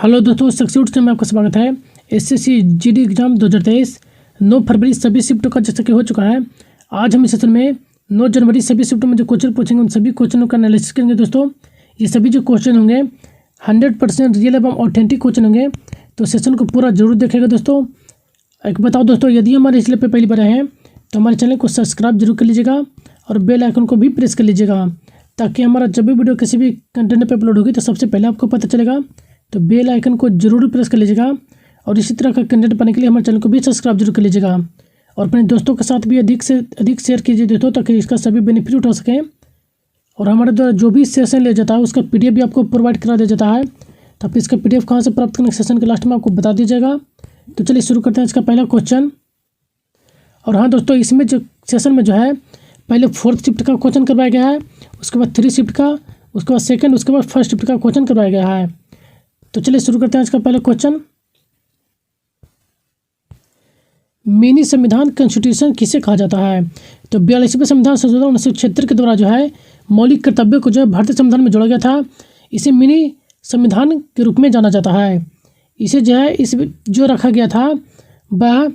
Hello दोस्तों, success में आपका स्वागत है। एसएससी जीडी एग्जाम 2023 9 फरवरी सभी शिफ्टों का जैसा कि हो चुका है। आज हम इस सेशन में 9 जनवरी सभी शिफ्टों में जो क्वेश्चन पूछेंगे उन सभी क्वेश्चनों का एनालिसिस करेंगे। दोस्तों ये सभी जो क्वेश्चन होंगे 100% रियल एवं ऑथेंटिक क्वेश्चन होंगे, तो सेशन को पूरा जरूर देखेगा। दोस्तों एक बताओ दोस्तों, यदि हमारे चैनल पर पहली बार हैं तो हमारे चैनल को सब्सक्राइब जरूर कर लीजिएगा और बेल आइकन को भी प्रेस कर लीजिएगा, ताकि हमारा जब भी वीडियो किसी भी कंटेंट पर अपलोड होगी तो सबसे पहले आपको पता चलेगा। तो बेल आइकन को जरूर प्रेस कर लीजिएगा और इसी तरह का कंटेंट पाने के लिए हमारे चैनल को भी सब्सक्राइब जरूर कर लीजिएगा और अपने दोस्तों के साथ भी अधिक से अधिक शेयर कीजिए दोस्तों, ताकि इसका सभी बेनिफिट उठा सकें। और हमारे द्वारा जो भी सेशन ले जाता है उसका पीडीएफ भी आपको प्रोवाइड करा दिया जाता है। तो आप इसका पीडीएफ कहाँ से प्राप्त करना सेशन के लास्ट में आपको बता दिया जाएगा। तो चलिए शुरू करते हैं इसका पहला क्वेश्चन। और हाँ दोस्तों, इसमें जो सेशन में जो है पहले 4th शिफ्ट का क्वेश्चन करवाया गया है, उसके बाद 3 शिफ्ट का, उसके बाद 2nd, उसके बाद 1st शिफ्ट का क्वेश्चन करवाया गया है। तो चलिए शुरू करते हैं इसका पहला क्वेश्चन। मिनी संविधान कॉन्स्टिट्यूशन किसे कहा जाता है? तो 42वें संविधान संशोधन 1976 के द्वारा जो है मौलिक कर्तव्यों को जो है भारतीय संविधान में जोड़ा गया था। इसे मिनी संविधान के रूप में जाना जाता है। इसे जो है इस जो रखा गया था वह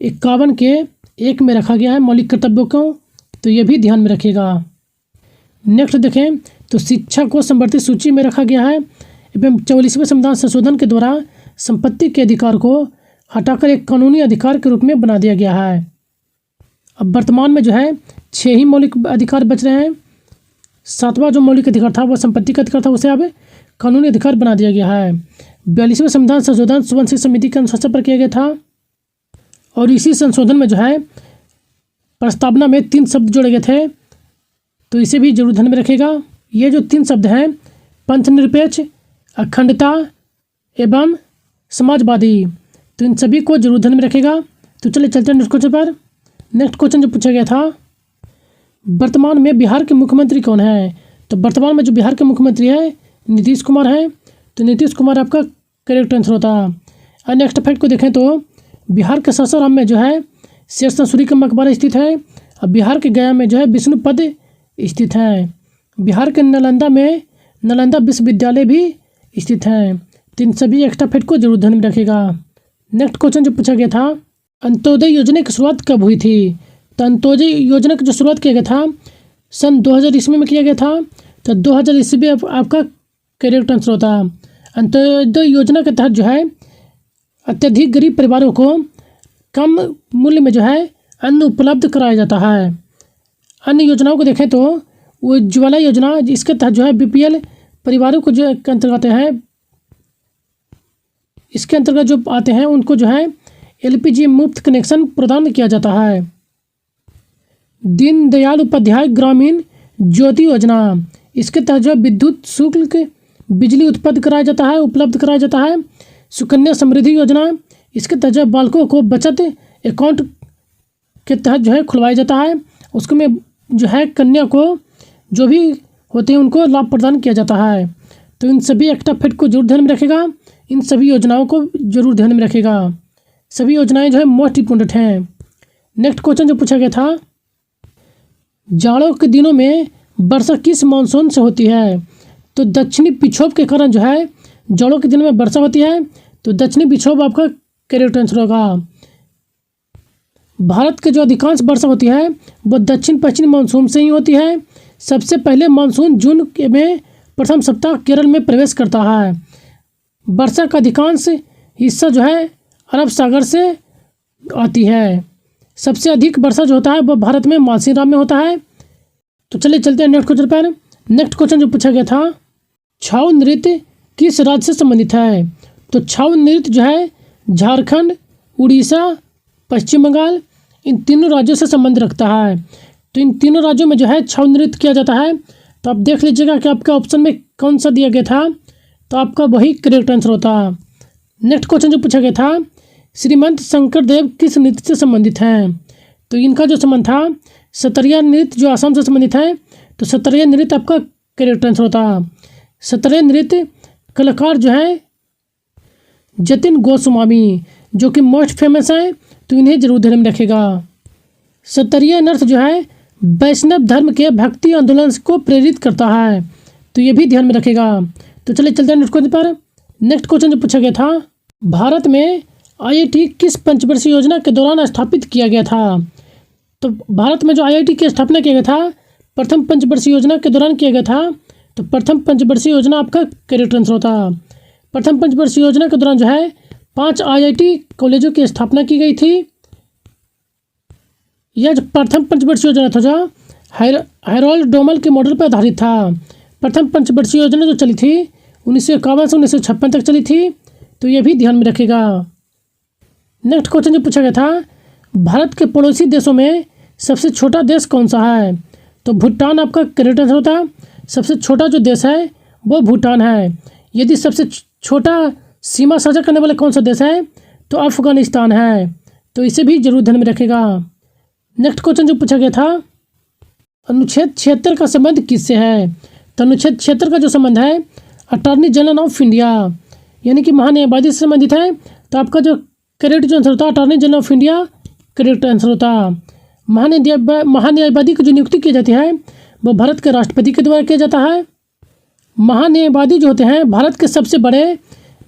51 के 1 में रखा गया है मौलिक कर्तव्यों को, तो ये भी ध्यान में रखिएगा। नेक्स्ट देखें तो शिक्षा को संवर्धित सूची में रखा गया है एवं 44वें संविधान संशोधन के द्वारा संपत्ति के अधिकार को हटाकर एक कानूनी अधिकार के रूप में बना दिया गया है। अब वर्तमान में जो है 6 ही मौलिक अधिकार बच रहे हैं। 7वां जो मौलिक अधिकार था वह संपत्ति का अधिकार था, उसे अब कानूनी अधिकार बना दिया गया है। 42वें संविधान संशोधन सुवर्ण समिति के अनुशंसा पर किया गया था और इसी संशोधन में जो है प्रस्तावना में 3 शब्द जोड़े गए थे, तो इसे भी जरूर ध्यान में रखिएगा। ये जो 3 शब्द हैं पंचनिरपेक्ष, अखंडता एवं समाजवादी, तो इन सभी को जरूर ध्यान में रखेगा। तो चलिए चलते हैं नेक्स्ट क्वेश्चन पर। नेक्स्ट क्वेश्चन जो पूछा गया था, वर्तमान में बिहार के मुख्यमंत्री कौन है? तो वर्तमान में जो बिहार के मुख्यमंत्री है नीतीश कुमार हैं, तो नीतीश कुमार आपका करेक्ट आंसर होता। और नेक्स्ट फैक्ट को देखें तो बिहार के सासाराम में जो है शेरशाह सूरी का मकबरा स्थित है और बिहार के गया में जो है विष्णुपद स्थित है। बिहार के नालंदा में नालंदा विश्वविद्यालय भी स्थित हैं। तो इन सभी एक्स्ट्रा फैक्ट को जरूर ध्यान में रखिएगा। नेक्स्ट क्वेश्चन जो पूछा गया था, अंत्योदय योजना की शुरुआत कब हुई थी? तो अंत्योदय योजना की जो शुरुआत किया गया था सन 2000 ईस्वी में किया गया था। तो 2000 ईस्वी आपका करेक्ट आंसर होता। अंत्योदय योजना के तहत जो है अत्यधिक गरीब परिवारों को कम मूल्य में जो है अन्न उपलब्ध कराया जाता है। अन्य योजनाओं को देखें तो उज्ज्वला योजना, इसके तहत जो है बीपीएल परिवारों को जो अंतर्गत है, इसके अंतर्गत जो आते हैं उनको जो है एलपीजी मुफ्त कनेक्शन प्रदान किया जाता है। दीनदयाल उपाध्याय ग्रामीण ज्योति योजना, इसके तहत जो विद्युत शुल्क बिजली उत्पन्न कराया जाता है, उपलब्ध कराया जाता है। सुकन्या समृद्धि योजना, इसके तहत जो बालकों को बचत अकाउंट के तहत जो है खुलवाया जाता है, उसको में जो है कन्या को जो भी होते हैं उनको लाभ प्रदान किया जाता है। तो इन सभी एक्स्ट्रा फैक्ट को जरूर ध्यान में रखेगा। इन सभी योजनाओं को जरूर ध्यान में रखेगा। सभी योजनाएं जो है मोस्ट इम्पोर्टेंट हैं। नेक्स्ट क्वेश्चन जो पूछा गया था, जाड़ों के दिनों में वर्षा किस मानसून से होती है? तो दक्षिणी विक्षोभ के कारण जो है जाड़ों के दिनों में वर्षा होती है, तो दक्षिणी विक्षोभ आपका करेक्ट आंसर होगा। भारत के जो अधिकांश वर्षा होती है वो दक्षिण पश्चिम मानसून से ही होती है। सबसे पहले मानसून जून में प्रथम सप्ताह केरल में प्रवेश करता है। वर्षा का अधिकांश हिस्सा जो है अरब सागर से आती है। सबसे अधिक वर्षा जो होता है वो भारत में मानसीराम में होता है। तो चलिए चलते हैं नेक्स्ट क्वेश्चन पर। नेक्स्ट क्वेश्चन जो पूछा गया था, छाऊ नृत्य किस राज्य से संबंधित है? तो छाऊ नृत्य जो है झारखंड, उड़ीसा, पश्चिम बंगाल, इन तीनों राज्यों से संबंध रखता है। तो इन तीनों राज्यों में जो है छाऊ नृत्य किया जाता है। तो आप देख लीजिएगा कि आपका ऑप्शन में कौन सा दिया गया था, तो आपका वही करेक्ट आंसर होता। नेक्स्ट क्वेश्चन जो पूछा गया था, श्रीमंत शंकरदेव किस नृत्य से संबंधित हैं? तो इनका जो संबंध था सतरिया नृत्य जो असम से संबंधित है, तो सतरिया नृत्य आपका करेक्ट आंसर होता। सतरिया नृत्य कलाकार जो है जतिन गोस्वामी, जो कि मोस्ट फेमस है, तो इन्हें जरूर ध्यान में रखेगा। सतरिया नृत्य जो है वैष्णव धर्म के भक्ति आंदोलन को प्रेरित करता है, तो ये भी ध्यान में रखेगा। तो चलिए चलते हैं नेक्स्ट क्वेश्चन पर। नेक्स्ट क्वेश्चन जो पूछा गया था, भारत में आईआईटी किस पंचवर्षीय योजना के दौरान स्थापित किया गया था? तो भारत में जो आईआईटी की स्थापना किया गया था प्रथम पंचवर्षीय योजना के दौरान किया गया था। तो प्रथम पंचवर्षीय योजना आपका करेक्ट आंसर होता। प्रथम पंचवर्षीय योजना के दौरान जो है 5 आईआईटी कॉलेजों की स्थापना की गई थी। यह जो प्रथम पंचवर्षीय योजना था जो हैरोल्ड डोमल के मॉडल पर आधारित था। प्रथम पंचवर्षीय योजना जो चली थी 1951 से 1956 तक चली थी, तो ये भी ध्यान में रखेगा। नेक्स्ट क्वेश्चन जो पूछा गया था, भारत के पड़ोसी देशों में सबसे छोटा देश कौन सा है? तो भूटान आपका करेक्ट आंसर होता। सबसे छोटा जो देश है वो भूटान है। यदि सबसे छोटा सीमा साझा करने वाला कौन सा देश है तो अफगानिस्तान है, तो इसे भी जरूर ध्यान में रखेगा। नेक्स्ट क्वेश्चन जो पूछा गया था, अनुच्छेद 76 का संबंध किससे है? तो अनुच्छेद 76 का जो संबंध है अटॉर्नी जनरल ऑफ इंडिया यानी कि महान्यायवादी से संबंधित है। तो आपका जो करेक्ट जो आंसर होता है attorney general of India correct answer होता। महान्यायवादी की जो नियुक्ति की जाती है वो भारत के राष्ट्रपति के द्वारा किया जाता है। महान्यायवादी जो होते हैं भारत के सबसे बड़े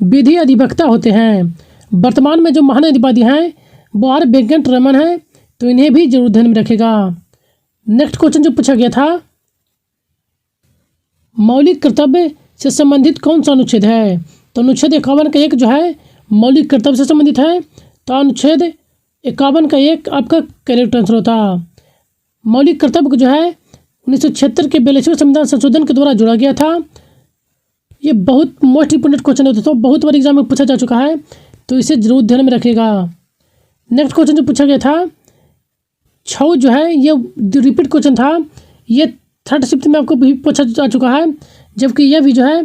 विधि अधिवक्ता होते हैं। वर्तमान में जो महान्यायवादी हैं वो आर वेंकटरमन है, तो इन्हें भी जरूर ध्यान में रखेगा। नेक्स्ट क्वेश्चन जो पूछा गया था, मौलिक कर्तव्य से संबंधित कौन सा अनुच्छेद है? तो अनुच्छेद 51 का 1 जो है मौलिक कर्तव्य से संबंधित है। तो अनुच्छेद 51 का 1 आपका करेक्ट आंसर होता। मौलिक कर्तव्य को जो है 1976 के 42वें संविधान संशोधन के द्वारा जोड़ा गया था। ये बहुत मोस्ट इंपोर्टेंट क्वेश्चन होता है, तो बहुत बार एग्जाम में पूछा जा चुका है, तो इसे जरूर ध्यान में रखिएगा। नेक्स्ट क्वेश्चन जो पूछा गया था, छऊ जो है ये रिपीट क्वेश्चन था। ये 3rd शिफ्ट में आपको भी पूछा जा चुका है, जबकि यह भी जो है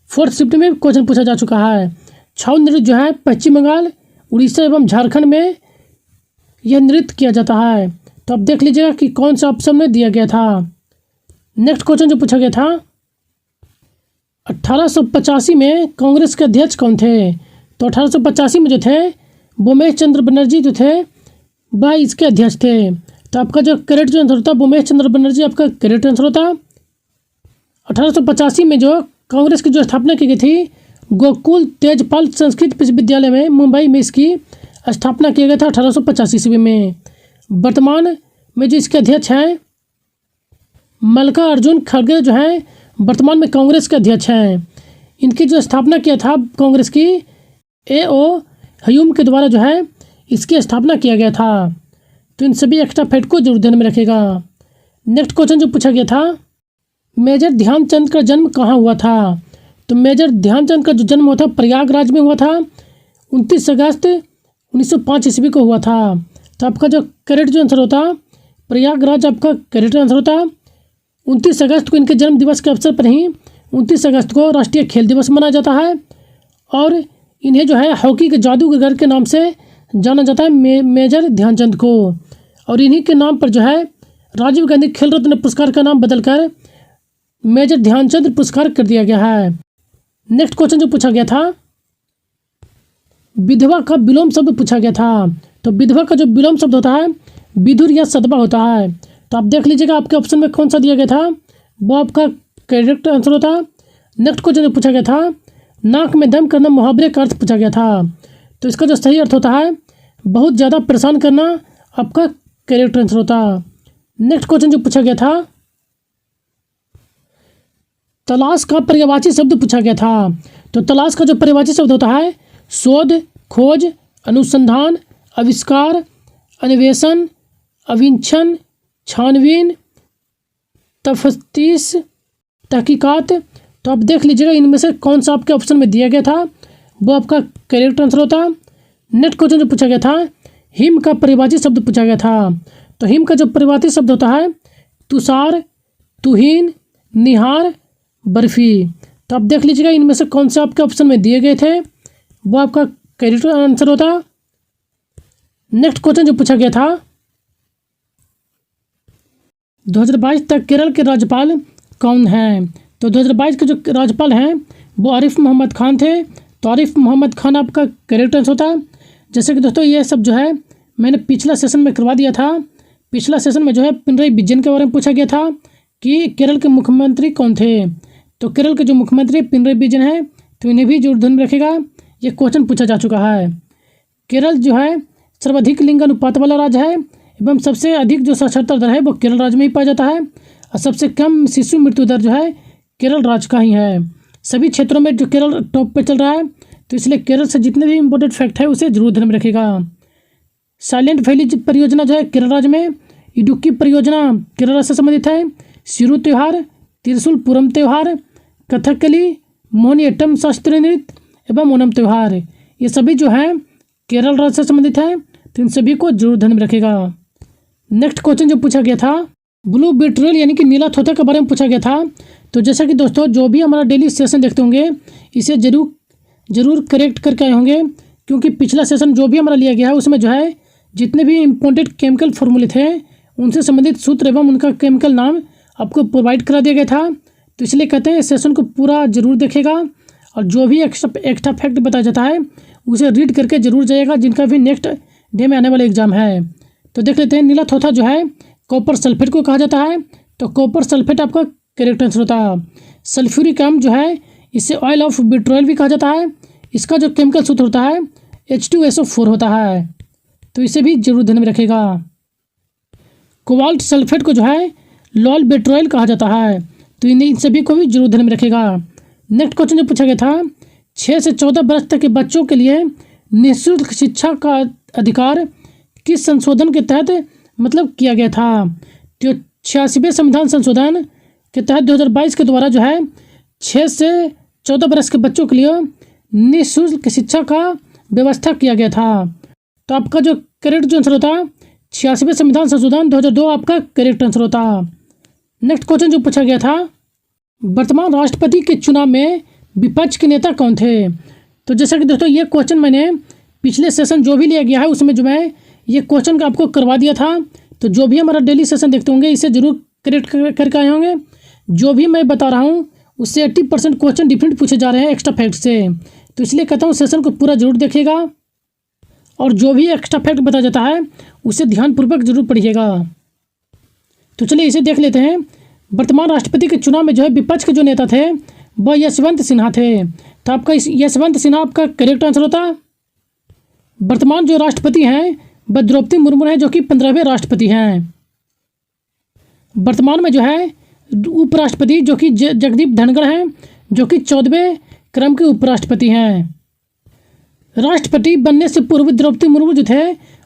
4th शिफ्ट में क्वेश्चन पूछा जा चुका है। छऊ नृत्य जो है पश्चिम बंगाल, उड़ीसा एवं झारखंड में यह नृत्य किया जाता है। तो आप देख लीजिएगा कि कौन सा ऑप्शन में दिया गया था। नेक्स्ट क्वेश्चन जो पूछा गया था, 1885 में कांग्रेस के अध्यक्ष कौन थे? तो 1885 में जो थे भूमेश चंद्र बनर्जी जो थे वह इसके अध्यक्ष थे। तो आपका जो करेक्ट जो आंसर होता है भूमेश चंद्र बनर्जी आपका करेक्ट आंसर होता। 1885 में जो कांग्रेस की जो स्थापना की गई थी गोकुल तेजपाल संस्कृत विश्वविद्यालय में मुंबई में इसकी स्थापना किया गया था 1885 ईस्वी में। वर्तमान में जो इसके अध्यक्ष हैं मल्लिकार्जुन खड़गे जो हैं वर्तमान में कांग्रेस के अध्यक्ष हैं। इनकी जो स्थापना किया था कांग्रेस की A.O. ह्यूम के द्वारा जो है इसकी स्थापना किया गया था। तो इन सभी एक्स्ट्रा फैक्ट को जरूर ध्यान में रखेगा। नेक्स्ट क्वेश्चन जो पूछा गया था, मेजर ध्यानचंद का जन्म कहाँ हुआ था? तो मेजर ध्यानचंद का जो जन्म हुआ था प्रयागराज में हुआ था। 29 अगस्त 1905 ईस्वी को हुआ था। तो आपका जो करेक्ट जो आंसर होता प्रयागराज आपका करेक्ट आंसर होता। 29 अगस्त को इनके जन्म दिवस के अवसर पर ही 29 अगस्त को राष्ट्रीय खेल दिवस मनाया जाता है। और इन्हें जो है हॉकी के जादूगर के नाम से जाना जाता है मेजर ध्यानचंद को। और इन्हीं के नाम पर जो है राजीव गांधी खेल रत्न पुरस्कार का नाम बदलकर मेजर ध्यानचंद पुरस्कार कर दिया गया है। नेक्स्ट क्वेश्चन जो पूछा गया था, विधवा का विलोम शब्द पूछा गया था। तो विधवा का जो विलोम शब्द होता है विधुर या सदबा होता है। तो आप देख लीजिएगा आपके ऑप्शन में कौन सा दिया गया था, वो आपका करेक्ट आंसर होता। नेक्स्ट क्वेश्चन जो पूछा गया था, नाक में दम करना मुहावरे का अर्थ पूछा गया था। तो इसका जो सही अर्थ होता है बहुत ज़्यादा परेशान करना आपका करेक्ट आंसर होता। नेक्स्ट क्वेश्चन जो पूछा गया था, तलाश का पर्यायवाची शब्द पूछा गया था। तो तलाश का जो पर्यायवाची शब्द होता है शोध, खोज, अनुसंधान, आविष्कार, अन्वेषण, अविंछन, छानबीन, तफ्तीश, तहकीकात। तो आप देख लीजिएगा इनमें से कौन सा आपके ऑप्शन में दिया गया था, वो आपका करेक्ट आंसर होता। नेक्स्ट क्वेश्चन जो पूछा गया था, हिम का परिभाषित शब्द पूछा गया था। तो हिम का जो परिभाषित शब्द होता है तुषार, तुहीन, निहार, बर्फी। तो आप देख लीजिएगा इनमें से कौन से आपके ऑप्शन में दिए गए थे, वो आपका करेक्ट आंसर होता। नेक्स्ट क्वेश्चन जो पूछा गया था, 2022 तक केरल के राज्यपाल कौन हैं? तो 2022 के जो राज्यपाल हैं वो आरिफ मोहम्मद खान थे। तो आरिफ मोहम्मद खान आपका करेक्ट आंसर होता। जैसे कि दोस्तों ये सब जो है मैंने पिछला सेशन में करवा दिया था। पिछला सेशन में जो है पिनराई विजयन के बारे में पूछा गया था कि केरल के मुख्यमंत्री कौन थे। तो केरल के जो मुख्यमंत्री पिनराई विजयन हैं, तो इन्हें भी जरूर ध्यान में रखेगा, ये क्वेश्चन पूछा जा चुका है। केरल जो है सर्वाधिक लिंग अनुपात वाला राज्य है एवं सबसे अधिक जो साक्षरता दर है वो केरल राज्य में ही पाया जाता है और सबसे कम शिशु मृत्यु दर जो है केरल राज्य का ही है। सभी क्षेत्रों में जो केरल टॉप पे चल रहा है, तो इसलिए केरल से जितने भी इंपॉर्टेंट फैक्ट है उसे जरूर ध्यान में रखेगा। साइलेंट वैली परियोजना जो है केरल राज्य में, इडुक्की परियोजना केरल राज्य से संबंधित है, सिरु त्यौहार, त्रिशूल पूरम त्यौहार, कथकली, मोहिनीअट्टम शास्त्रीय नृत्य एवं ओणम त्यौहार, ये सभी जो हैं केरल राज्य से संबंधित है, तो इन सभी को जरूर ध्यान में रखेगा। नेक्स्ट क्वेश्चन जो पूछा गया था ब्लू बिट्रोल यानी कि नीला थोथा के बारे में पूछा गया था। तो जैसा कि दोस्तों जो भी हमारा डेली सेशन देखते होंगे इसे जरूर करेक्ट करके आए होंगे, क्योंकि पिछला सेशन जो भी हमारा लिया गया है उसमें जो है जितने भी इम्पोर्टेंट केमिकल फॉर्मूले थे उनसे संबंधित सूत्र एवं उनका केमिकल नाम आपको प्रोवाइड करा दिया गया था। तो इसलिए कहते हैं इस सेशन को पूरा जरूर देखेगा और जो भी एक्स्ट्रा फैक्ट बताया जाता है उसे रीड करके जरूर जाएगा, जिनका भी नेक्स्ट डे में आने वाला एग्जाम है। तो देख लेते हैं, नीला थोथा जो है कॉपर सल्फेट को कहा जाता है, तो कॉपर सल्फेट आपका करेक्ट आंसर होता है। सल्फ्यूरिक एसिड जो है इसे ऑयल ऑफ बिट्रोल भी कहा जाता है, इसका जो केमिकल सूत्र होता है H2SO4 होता है, तो इसे भी जरूर ध्यान में रखेगा। कोबाल्ट सल्फेट को जो है लॉल बेट्रोल कहा जाता है, तो इन सभी को भी जरूर ध्यान में रखेगा। नेक्स्ट क्वेश्चन जो पूछा गया था 6 से 14 वर्ष तक के बच्चों के लिए निःशुल्क शिक्षा का अधिकार किस संशोधन के तहत मतलब किया गया था। तो 86वें संविधान संशोधन के तहत 2022 के द्वारा जो है 6 से 14 वर्ष के बच्चों के लिए निःशुल्क शिक्षा का व्यवस्था किया गया था। तो आपका जो करेक्ट जो आंसर होता 86वें संविधान संशोधन 2002 आपका करेक्ट आंसर होता। नेक्स्ट क्वेश्चन जो पूछा गया था वर्तमान राष्ट्रपति के चुनाव में विपक्ष के नेता कौन थे। तो जैसा कि दोस्तों ये क्वेश्चन मैंने पिछले सेशन जो भी लिया गया है उसमें जो मैं ये क्वेश्चन आपको करवा दिया था। तो जो भी हमारा डेली सेशन देखते होंगे इसे जरूर करेक्ट करके आए होंगे। जो भी मैं बता रहा हूँ उससे 80% क्वेश्चन डिफरेंट पूछे जा रहे हैं एक्स्ट्रा फैक्ट से, तो इसलिए कहता हूँ सेशन को पूरा जरूर देखिएगा और जो भी एक्स्ट्रा फैक्ट बताया जाता है उसे ध्यानपूर्वक जरूर पढ़िएगा। तो चलिए इसे देख लेते हैं। वर्तमान राष्ट्रपति के चुनाव में जो है विपक्ष के जो नेता थे वह यशवंत सिन्हा थे, तो आपका यशवंत सिन्हा आपका करेक्ट आंसर होता। वर्तमान जो राष्ट्रपति हैं वह द्रौपदी मुर्मू हैं, जो कि 15वें राष्ट्रपति हैं। वर्तमान में जो है उपराष्ट्रपति जो कि जगदीप धनखड़ हैं, जो कि 14वें क्रम के उपराष्ट्रपति हैं। राष्ट्रपति बनने से पूर्व द्रौपदी मुर्मू जो थे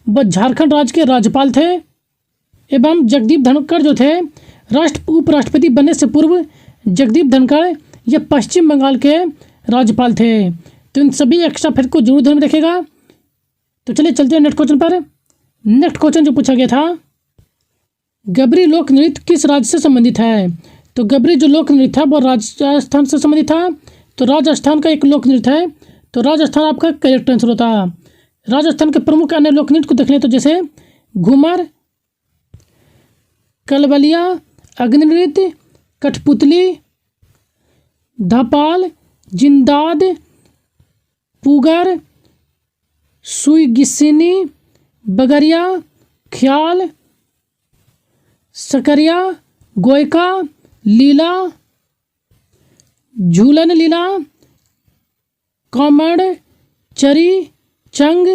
वह झारखंड राज्य के राज्यपाल थे एवं जगदीप धनखड़ जो थे उपराष्ट्रपति बनने से पूर्व जगदीप धनखड़ ये पश्चिम बंगाल के राज्यपाल थे। तो इन सभी एक्स्ट्रा फैक्ट को जरूर ध्यान में रखेगा। तो चलिए चलते हैं नेक्स्ट क्वेश्चन पर। नेक्स्ट क्वेश्चन जो पूछा गया था गबरी लोक नृत्य किस राज्य से संबंधित है। तो गबरी जो लोक नृत्य था वो राजस्थान से संबंधित था, तो राजस्थान का एक लोक नृत्य है, तो राजस्थान आपका करेक्ट आंसर होता है। राजस्थान के प्रमुख अन्य लोक नृत्य को देख लें तो जैसे घूमर, कलबलिया, अग्नि नृत्य, कठपुतली, धपाल, जिंदाद, पुगर, सुईगिसिनी, बगरिया, ख्याल, सकरिया, गोयका, लीला, झूलन लीला, कामड़, चरी, चंग,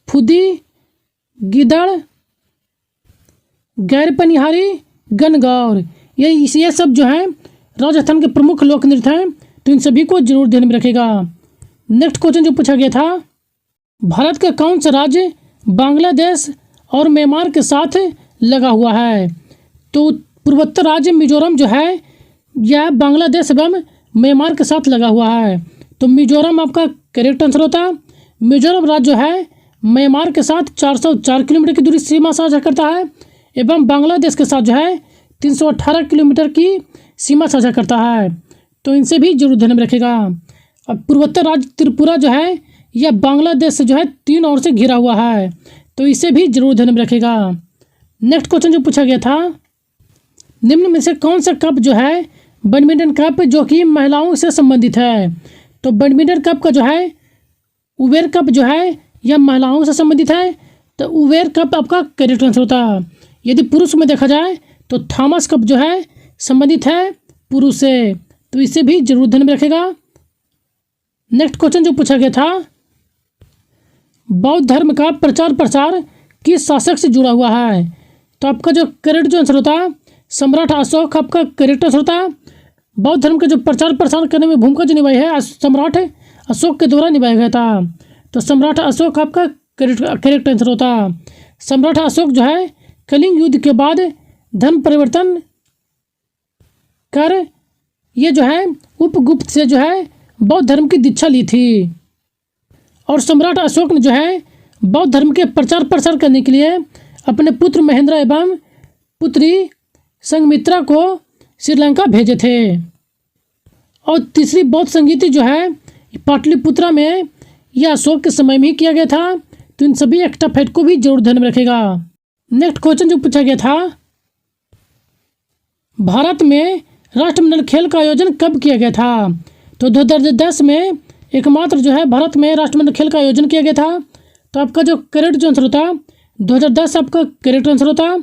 फुदी, गिदड़, गैर पनिहारी, गनगौर, ये सब जो हैं राजस्थान के प्रमुख लोक नृत्य हैं, तो इन सभी को जरूर ध्यान में रखेगा। नेक्स्ट क्वेश्चन जो पूछा गया था भारत का कौन सा राज्य बांग्लादेश और म्यांमार के साथ लगा हुआ है। तो पूर्वोत्तर राज्य मिजोरम जो है यह बांग्लादेश एवं म्यांमार के साथ लगा हुआ है, तो मिजोरम आपका करेक्ट आंसर होता। मिजोरम राज्य जो है म्यांमार के साथ 404 किलोमीटर की दूरी सीमा साझा करता है एवं बांग्लादेश के साथ जो है 318 किलोमीटर की सीमा साझा करता है, तो इनसे भी जरूर ध्यान में रखेगा। अब पूर्वोत्तर राज्य त्रिपुरा जो है यह बांग्लादेश से जो है 3 ओर से घिरा हुआ है, तो इसे भी जरूर ध्यान में रखेगा। नेक्स्ट क्वेश्चन जो पूछा गया था निम्न में से कौन सा कप जो है बैडमिंटन कप जो कि महिलाओं से संबंधित है। तो बैडमिंटन कप का जो है उबेर कप जो है यह महिलाओं से संबंधित है, तो उबेर कप आपका करेक्ट आंसर होता है। यदि पुरुष में देखा जाए तो थॉमस कप जो है संबंधित है पुरुष से, तो इसे भी जरूर ध्यान में रखेगा। नेक्स्ट क्वेश्चन जो पूछा गया था, बौद्ध धर्म का प्रचार प्रसार किस शासक से जुड़ा हुआ है? तो आपका जो करेक्ट जो आंसर होता सम्राट अशोक आपका करेक्ट आंसर होता। बौद्ध धर्म का जो प्रचार प्रसार करने में भूमिका जो निभाई है सम्राट अशोक के द्वारा निभाया गया था। तो सम्राट अशोक आपका करेक्ट आंसर होता। सम्राट अशोक जो है कलिंग युद्ध के बाद धर्म परिवर्तन कर ये जो है उपगुप्त से जो है बौद्ध धर्म की दीक्षा ली थी। और सम्राट अशोक ने जो है बौद्ध धर्म के प्रचार प्रसार करने के लिए अपने पुत्र महेंद्र एवं पुत्री संघमित्रा को श्रीलंका भेजे थे। और तीसरी बौद्ध संगीति जो है पाटलिपुत्रा में यह अशोक के समय में ही किया गया था। तो इन सभी एक्स्ट्रा फैक्ट को भी जरूर ध्यान में रखेगा। नेक्स्ट क्वेश्चन जो पूछा गया था, भारत में राष्ट्रमंडल खेल का आयोजन कब किया गया था? तो 2010 में एकमात्र जो है भारत में राष्ट्रमंडल खेल का आयोजन किया गया था। तो आपका जो करेक्ट जो आंसर होता 2010 आपका करेक्ट आंसर होता।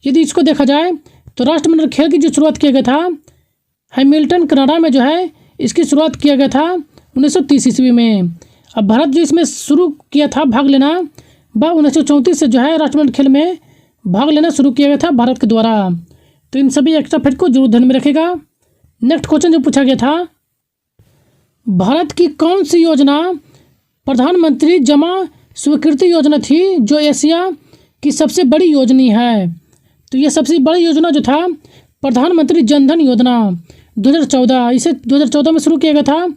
यदि इसको देखा जाए तो राष्ट्रमंडल खेल की जो शुरुआत किया गया था हैमिल्टन कनाडा में जो है इसकी शुरुआत किया गया था 1930 ईस्वी में। अब भारत जो इसमें शुरू किया था भाग लेना वह 1934 से जो है राष्ट्रमंडल खेल में भाग लेना शुरू किया गया था भारत के द्वारा। तो इन सभी एक्स्ट्रा फैक्ट को जरूर ध्यान में रखेगा। नेक्स्ट क्वेश्चन जो पूछा गया था, भारत की कौन सी योजना प्रधानमंत्री जमा स्वीकृति योजना थी जो एशिया की सबसे बड़ी योजना है? तो ये सबसे बड़ी योजना जो था प्रधानमंत्री जनधन योजना 2014, इसे 2014 में शुरू किया गया था।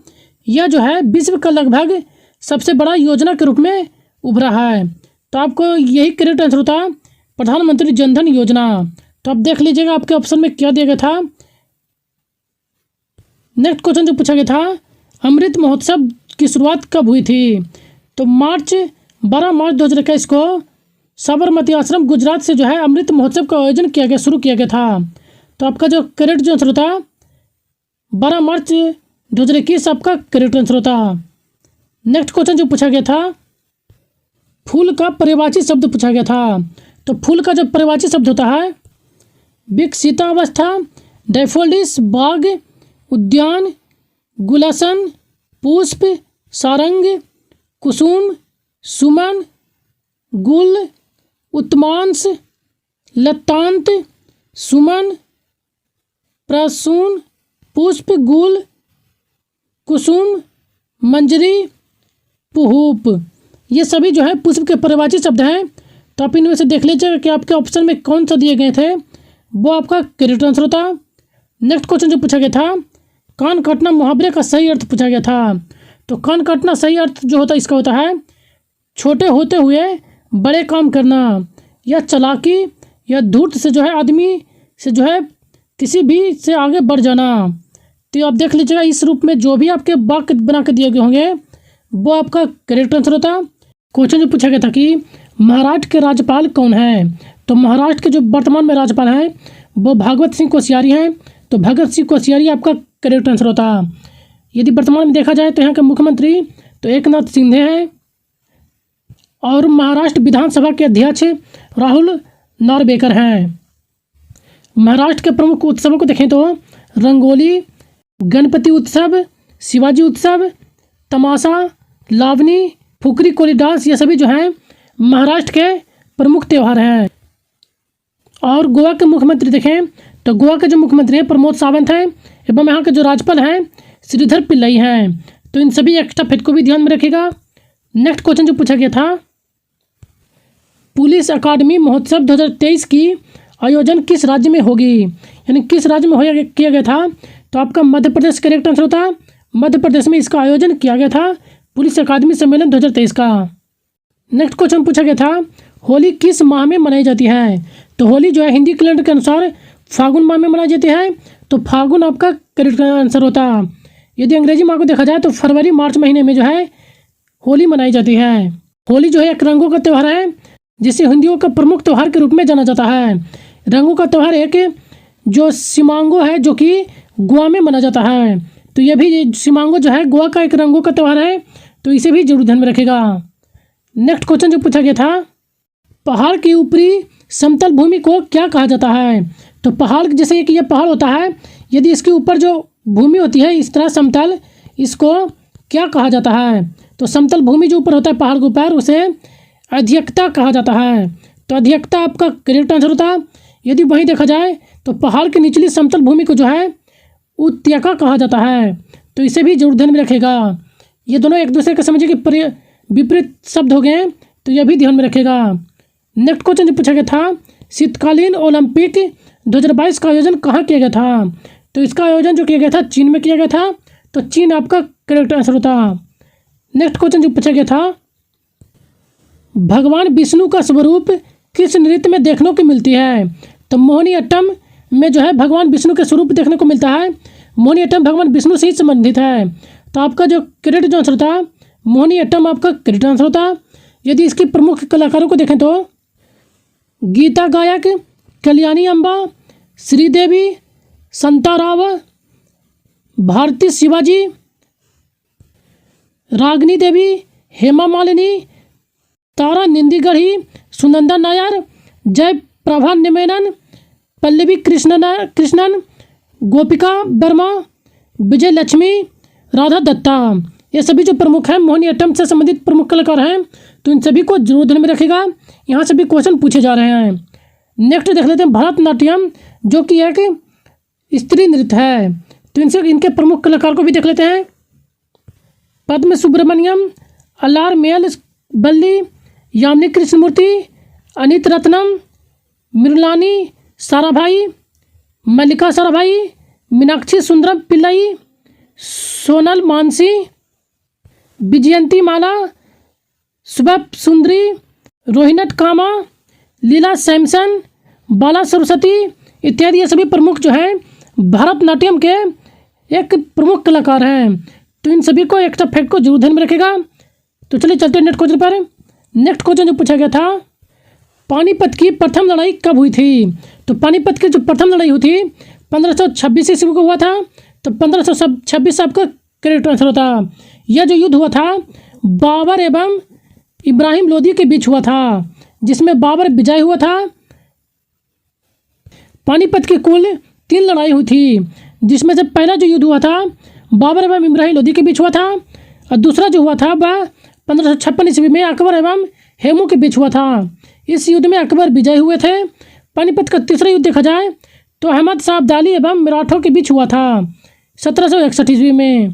यह जो है विश्व का लगभग सबसे बड़ा योजना के रूप में उभरा है। तो आपको यही करेक्ट आंसर होता प्रधानमंत्री जनधन योजना। तो आप देख लीजिएगा आपके ऑप्शन में क्या दिया गया था। नेक्स्ट क्वेश्चन जो पूछा गया था, अमृत महोत्सव की शुरुआत कब हुई थी? तो 12 मार्च 2021 को साबरमती आश्रम गुजरात से जो है अमृत महोत्सव का आयोजन शुरू किया गया था। तो आपका जो करेक्ट जो आंसर होता 12 मार्च 2021 आपका करेक्ट आंसर होता। नेक्स्ट क्वेश्चन जो पूछा गया था, फूल का पर्यायवाची शब्द पूछा गया था। तो फूल का जो पर्यायवाची शब्द होता है विकसितावस्था, डैफोडिल्स, बाग, उद्यान, गुलशन, पुष्प, सारंग, कुसुम, सुमन, गुल, उत्मांश, लतांत, सुमन, प्रसून, पुष्प, गुल, कुसुम, मंजरी, पुहूप। ये सभी जो है पुष्प के पर्यायवाची शब्द हैं। तो आप इनमें से देख लीजिएगा कि आपके ऑप्शन में कौन सा दिए गए थे, वो आपका करेक्ट आंसर होता। नेक्स्ट क्वेश्चन जो पूछा गया था, कान काटना मुहावरे का सही अर्थ पूछा गया था। तो कान काटना सही अर्थ जो होता है इसका होता है छोटे होते हुए बड़े काम करना, या चालाकी या धूर्त से जो है आदमी से जो है किसी भी से आगे बढ़ जाना। तो आप देख लीजिएगा इस रूप में जो भी आपके वाक्य बना के दिए गए होंगे वो आपका करेक्ट आंसर होता। क्वेश्चन जो पूछा गया था कि महाराष्ट्र के राज्यपाल कौन है? तो महाराष्ट्र के जो वर्तमान में राज्यपाल हैं वो भगत सिंह कोश्यारी हैं। तो भगत सिंह कोश्यारी आपका करेक्ट आंसर होता। यदि वर्तमान में देखा जाए तो यहाँ के मुख्यमंत्री तो एकनाथ शिंदे हैं। और महाराष्ट्र विधानसभा के अध्यक्ष राहुल नार्वेकर हैं। महाराष्ट्र के प्रमुख उत्सवों को देखें तो रंगोली, गणपति उत्सव, शिवाजी उत्सव, तमाशा, लावनी, फुकरी कोली डांस, ये सभी जो हैं महाराष्ट्र के प्रमुख त्यौहार हैं। और गोवा के मुख्यमंत्री देखें तो गोवा के जो मुख्यमंत्री हैं प्रमोद सावंत हैं एवं यहाँ के जो राज्यपाल हैं श्रीधर पिल्लई हैं। तो इन सभी एक्स्ट्रा फैक्ट को भी ध्यान में रखिएगा। नेक्स्ट क्वेश्चन जो पूछा गया था, पुलिस अकादमी महोत्सव 2023 की आयोजन किस राज्य में होगी, यानी किस राज्य में किया गया था? तो आपका मध्य प्रदेश करेक्ट आंसर होता। मध्य प्रदेश में इसका आयोजन किया गया था पुलिस अकादमी सम्मेलन 2023 का। नेक्स्ट क्वेश्चन पूछा गया था, होली किस माह में मनाई जाती है? तो होली जो है हिंदी कैलेंडर के अनुसार फागुन माह में मनाई जाती है। तो फागुन आपका करेक्ट आंसर होता। यदि अंग्रेजी माह को देखा जाए तो फरवरी मार्च महीने में जो है होली मनाई जाती है। होली जो है एक रंगों का त्यौहार है जिसे हिंदुओं का प्रमुख त्यौहार के रूप में जाना जाता है। रंगों का त्यौहार एक जो सिमांगो है जो कि गोवा में मनाया जाता है। तो ये भी सिमांगो जो है गोवा का एक रंगों का त्यौहार है। तो इसे भी जरूर ध्यान में रखेगा। नेक्स्ट क्वेश्चन जो पूछा गया था, पहाड़ की ऊपरी समतल भूमि को क्या कहा जाता है? तो पहाड़ जैसे कि ये पहाड़ होता है, यदि इसके ऊपर जो भूमि होती है इस तरह समतल, इसको क्या कहा जाता है? तो समतल भूमि जो ऊपर होता है पहाड़ के ऊपर उसे अध्यक्षता कहा जाता है। तो अध्यक्षता आपका करेक्ट आंसर होता है। यदि वहीं देखा जाए तो पहाड़ की निचली समतल भूमि को जो है उपत्यका कहा जाता है। तो इसे भी जरूर ध्यान में रखेगा। ये दोनों एक दूसरे के समझिए कि विपरीत शब्द हो गए हैं, तो यह भी ध्यान में रखेगा। नेक्स्ट क्वेश्चन जो पूछा गया था, शीतकालीन ओलंपिक 2022 का आयोजन कहाँ किया गया था? तो इसका आयोजन जो किया गया था चीन में किया गया था। तो चीन आपका करेक्ट आंसर होता। नेक्स्ट क्वेश्चन जो पूछा गया था, भगवान विष्णु का स्वरूप किस नृत्य में देखने को मिलती है? तो मोहिनीअट्टम में जो है भगवान विष्णु के स्वरूप देखने को मिलता है। मोहिनीअट्टम भगवान विष्णु से ही संबंधित है। तो आपका जो करेक्ट जो आंसर था मोहिनीअट्टम आपका करेक्ट आंसर होता। यदि इसकी प्रमुख कलाकारों को देखें तो गीता गायक, कल्याणी अम्बा, श्रीदेवी, संता राव, भारती शिवाजी, रागनी देवी, हेमा मालिनी, तारा निंदिगढ़ी, सुनंदा नायर, जय प्रभा मेनन, पल्लवी कृष्णन, गोपिका वर्मा, विजय लक्ष्मी, राधा दत्ता। ये सभी जो प्रमुख हैं मोहिनीअट्टम से संबंधित प्रमुख कलाकार हैं। तो इन सभी को जरूर ध्यान में रखेगा। यहाँ से भी क्वेश्चन पूछे जा रहे हैं। नेक्स्ट देख लेते हैं भरतनाट्यम, जो कि एक स्त्री नृत्य है। तो इनसे इनके प्रमुख कलाकार को भी देख लेते हैं। पद्म सुब्रमण्यम, अलार मेल बल्ली, यामिनी कृष्णमूर्ति, अनित रत्नम, मृणालिनी साराभाई, मल्लिका साराभाई, मीनाक्षी सुंदरम पिल्लई, सोनल मानसी, विजयंती माला, सुबह सुंदरी, रोहिणट कामा, लीला सैमसन, बाला सरस्वती इत्यादि ये सभी प्रमुख जो हैं भरतनाट्यम के एक प्रमुख कलाकार हैं। तो इन सभी को एक्स्ट्रा फैक्ट को जरूर ध्यान में रखेगा। तो चलिए चलते हैं नेक्स्ट क्वेश्चन पर। नेक्स्ट क्वेश्चन जो पूछा गया था, पानीपत की प्रथम लड़ाई कब हुई थी? तो पानीपत की जो प्रथम लड़ाई हुई थी 1526 ईस्वी को हुआ था। तो 1526 आपका करेक्ट आंसर होता। यह जो युद्ध हुआ था बाबर एवं इब्राहिम लोदी के बीच हुआ था, जिसमें बाबर विजय हुआ था। पानीपत की कुल 3 लड़ाई हुई थी, जिसमें से पहला जो युद्ध हुआ था बाबर एवं इब्राहिम लोदी के बीच हुआ था, और दूसरा जो हुआ था वह 1556 ईस्वी में अकबर एवं हेमू के बीच हुआ था। इस युद्ध में अकबर विजय हुए थे। पानीपत का तीसरा युद्ध देखा जाए तो अहमद शाह अब्दाली एवं मराठों के बीच हुआ था 1761 ईस्वी में।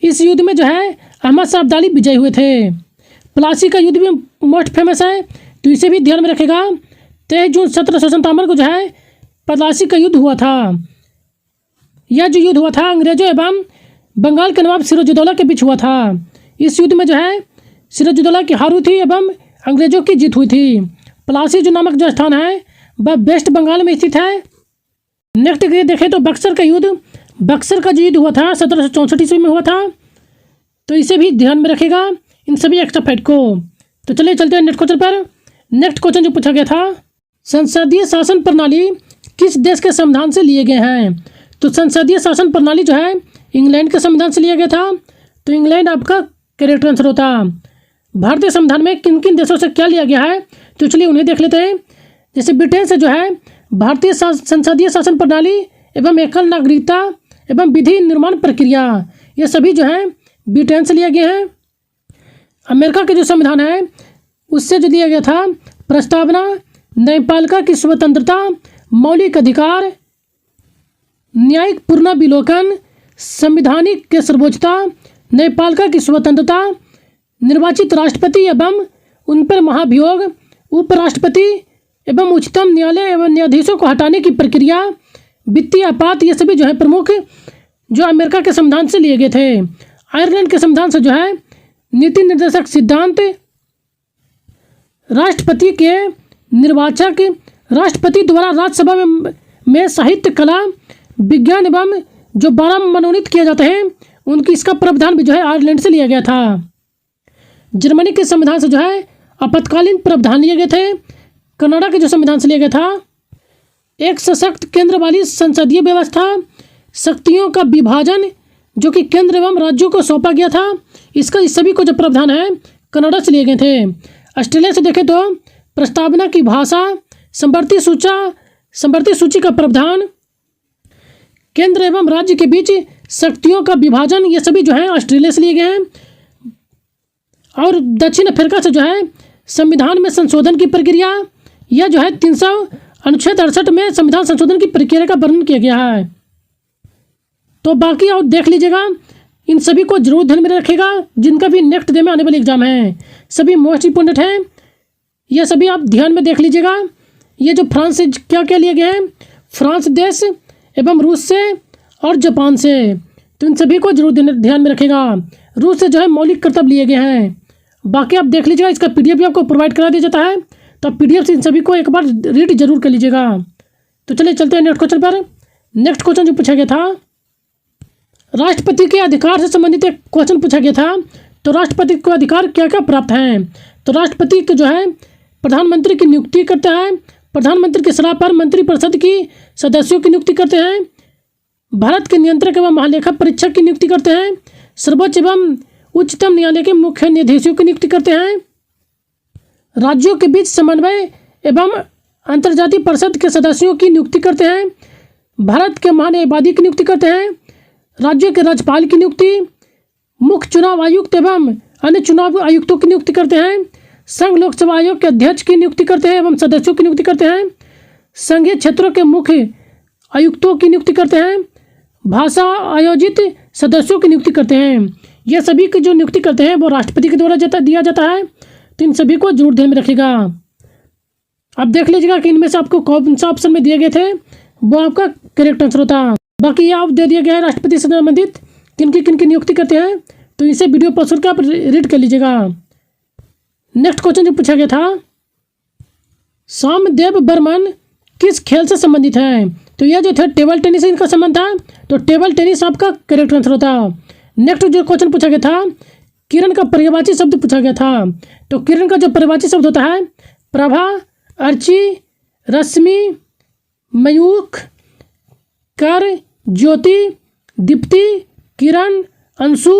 इस युद्ध में जो है अहमद शाह अब्दाली विजय हुए थे। प्लासी का युद्ध भी मोस्ट फेमस है, तो इसे भी ध्यान में रखेगा। 23 जून 1757 को जो है प्लासी का युद्ध हुआ था। यह जो युद्ध हुआ था अंग्रेजों एवं बंगाल के नवाब सिराजुद्दौला के बीच हुआ था। इस युद्ध में जो है सिराजुद्दौला की हार हुई थी एवं अंग्रेजों की जीत हुई थी। प्लासी जो नामक जो स्थान है वह वेस्ट बंगाल में स्थित है। नेक्स्ट देखें तो बक्सर का युद्ध, बक्सर का जो युद्ध हुआ था 1764 ईस्वी में हुआ था। तो इसे भी ध्यान में रखेगा इन सभी एक्स्ट्रा फैक्ट को। तो चलिए चलते हैं नेक्स्ट क्वेश्चन पर। नेक्स्ट क्वेश्चन जो पूछा गया था, संसदीय शासन प्रणाली किस देश के संविधान से लिए गए हैं? तो संसदीय शासन प्रणाली जो है इंग्लैंड के संविधान से लिया गया था। तो इंग्लैंड आपका करेक्ट आंसर होता। भारतीय संविधान में किन किन देशों से क्या लिया गया है, तो चलिए उन्हें देख लेते हैं। जैसे ब्रिटेन से जो है भारतीय संसदीय शासन प्रणाली एवं एकल नागरिकता एवं विधि निर्माण प्रक्रिया, ये सभी जो है ब्रिटेन से लिया गया है। अमेरिका के जो संविधान है उससे जो दिया गया था प्रस्तावना, न्यायपालिका की स्वतंत्रता, मौलिक अधिकार, न्यायिक पुनर्विलोकन, संवैधानिक के सर्वोच्चता, न्यायपालिका की स्वतंत्रता, निर्वाचित राष्ट्रपति एवं उन पर महाभियोग, उपराष्ट्रपति एवं उच्चतम न्यायालय एवं न्यायाधीशों को हटाने की प्रक्रिया, वित्तीय आपात, ये सभी जो है प्रमुख जो अमेरिका के संविधान से लिए गए थे। आयरलैंड के संविधान से जो है नीति निर्देशक सिद्धांत, राष्ट्रपति के निर्वाचक, राष्ट्रपति द्वारा राज्यसभा में साहित्य, कला, विज्ञान एवं जो 12 मनोनीत किए जाते हैं उनकी इसका प्रावधान भी जो है आयरलैंड से लिया गया था। जर्मनी के संविधान से जो है आपातकालीन प्रावधान लिए गए थे। कनाडा के जो संविधान से लिया गया था एक सशक्त केंद्र वाली संसदीय व्यवस्था, शक्तियों का विभाजन जो कि केंद्र एवं राज्यों को सौंपा गया था, इसका इस सभी को जो प्रावधान है कनाडा से लिए गए थे। ऑस्ट्रेलिया से देखें तो प्रस्तावना की भाषा, संवर्ती सूची का प्रावधान, केंद्र एवं राज्य के बीच शक्तियों का विभाजन, ये सभी जो है ऑस्ट्रेलिया से लिए गए हैं। और दक्षिण अफ्रीका से जो है संविधान में संशोधन की प्रक्रिया, यह जो है 300 अनुच्छेद 68 में संविधान संशोधन की प्रक्रिया का वर्णन किया गया है। तो बाकी और देख लीजिएगा, इन सभी को जरूर ध्यान में रखिएगा, जिनका भी नेक्स्ट डे में आने वाले एग्जाम है, सभी मोस्ट इंपोर्टेंट हैं, यह सभी आप ध्यान में देख लीजिएगा। ये जो फ्रांस से क्या क्या लिए गए हैं, फ्रांस देश एवं रूस से और जापान से, तो इन सभी को जरूर ध्यान में रखेगा। रूस से जो है मौलिक कर्तव्य लिए गए हैं। बाकी आप देख लीजिएगा, इसका PDF भी आपको प्रोवाइड करा दिया जाता है, तो आप PDF से इन सभी को एक बार रीड जरूर कर लीजिएगा। तो चलिए चलते हैं नेक्स्ट क्वेश्चन पर। नेक्स्ट क्वेश्चन जो पूछा गया था, राष्ट्रपति के अधिकार से संबंधित एक क्वेश्चन पूछा गया था। तो राष्ट्रपति को अधिकार क्या क्या प्राप्त हैं? तो राष्ट्रपति को जो है प्रधानमंत्री की नियुक्ति करता है, प्रधानमंत्री की सलाह पर मंत्रिपरिषद की सदस्यों की नियुक्ति करते हैं, भारत के नियंत्रक एवं महालेखा परीक्षक की नियुक्ति करते हैं, सर्वोच्च एवं उच्चतम न्यायालय के मुख्य न्यायाधीशों की नियुक्ति करते हैं, राज्यों के बीच समन्वय एवं अंतर्जातीय परिषद के सदस्यों की नियुक्ति करते हैं, भारत के महान्यायवादी की नियुक्ति करते हैं, राज्यों के राज्यपाल की नियुक्ति, मुख्य चुनाव आयुक्त एवं अन्य चुनाव आयुक्तों की नियुक्ति करते हैं, संघ लोकसेवा आयोग के अध्यक्ष की नियुक्ति करते हैं एवं सदस्यों की नियुक्ति करते हैं, संघीय क्षेत्रों के मुख्य आयुक्तों की नियुक्ति करते हैं, भाषा आयोजित सदस्यों की नियुक्ति करते हैं। ये सभी की जो नियुक्ति करते हैं वो राष्ट्रपति के द्वारा दिया जाता है। तो इन सभी को जरूर ध्यान में रखिएगा। अब देख लीजिएगा कि इनमें से आपको कौन सा ऑप्शन में दिए गए थे, वो आपका करेक्ट आंसर होता। बाकी ये आप दे दिया गया है राष्ट्रपति से संबंधित किन की नियुक्ति करते हैं, तो इसे वीडियो पॉज करके आप रीड कर लीजिएगा। नेक्स्ट क्वेश्चन जो पूछा गया था, सामदेव बर्मन किस खेल से संबंधित है? तो यह जो थे टेबल टेनिस से इनका संबंध था, तो टेबल टेनिस आपका करेक्ट आंसर होता। नेक्स्ट जो क्वेश्चन पूछा गया था, किरण का पर्यायवाची शब्द पूछा गया था। तो किरण का जो पर्यायवाची शब्द होता है, प्रभा, अर्ची, रश्मि, मयूख, कर, ज्योति, दीप्ति, किरण, अंशु,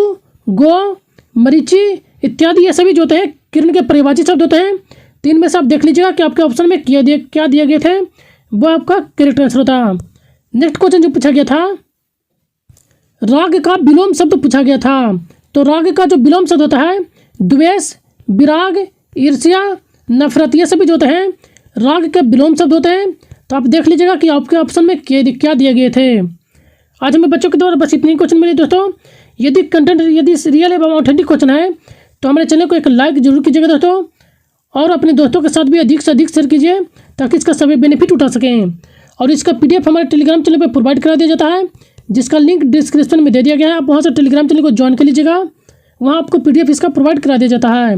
गो, मरीचि इत्यादि, ये सभी जो होते हैं किरण के पर्यायवाची शब्द होते हैं। तीन में से आप देख लीजिएगा कि आपके ऑप्शन में क्या दिए गए थे, वो आपका करेक्ट आंसर होता। नेक्स्ट क्वेश्चन जो पूछा गया था, राग का विलोम शब्द पूछा गया था। तो राग का जो विलोम शब्द होता है, द्वेष, विराग, ईर्ष्या, नफरत, ये सभी जो होते हैं राग के विलोम शब्द होते हैं। तो आप देख लीजिएगा कि आपके ऑप्शन में क्या दिए गए थे। आज हमें बच्चों के द्वारा बस इतनी क्वेश्चन मिले दोस्तों। यदि कंटेंट यदि रियल एवं ऑथेंटिक क्वेश्चन है तो हमारे चैनल को एक लाइक जरूर कीजिएगा दोस्तों, और अपने दोस्तों के साथ भी अधिक से अधिक शेयर कीजिए ताकि इसका सभी बेनिफिट उठा सकें। और इसका PDF हमारे टेलीग्राम चैनल पर प्रोवाइड करा दिया जाता है, जिसका लिंक डिस्क्रिप्शन में दे दिया गया है। आप वहाँ से टेलीग्राम चैनल को ज्वाइन कर लीजिएगा, वहाँ आपको PDF इसका प्रोवाइड करा दिया जाता है।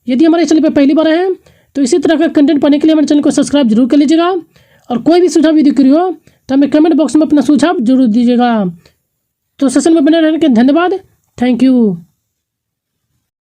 यदि हमारे चैनल पर पहली बार हैं तो इसी तरह का कंटेंट पाने के लिए हमारे चैनल को सब्सक्राइब जरूर कर लीजिएगा, और कोई भी सुझाव यदि करी हो तो हमें कमेंट बॉक्स में अपना सुझाव जरूर दीजिएगा। तो सेशन में बने रहने के धन्यवाद। Thank you.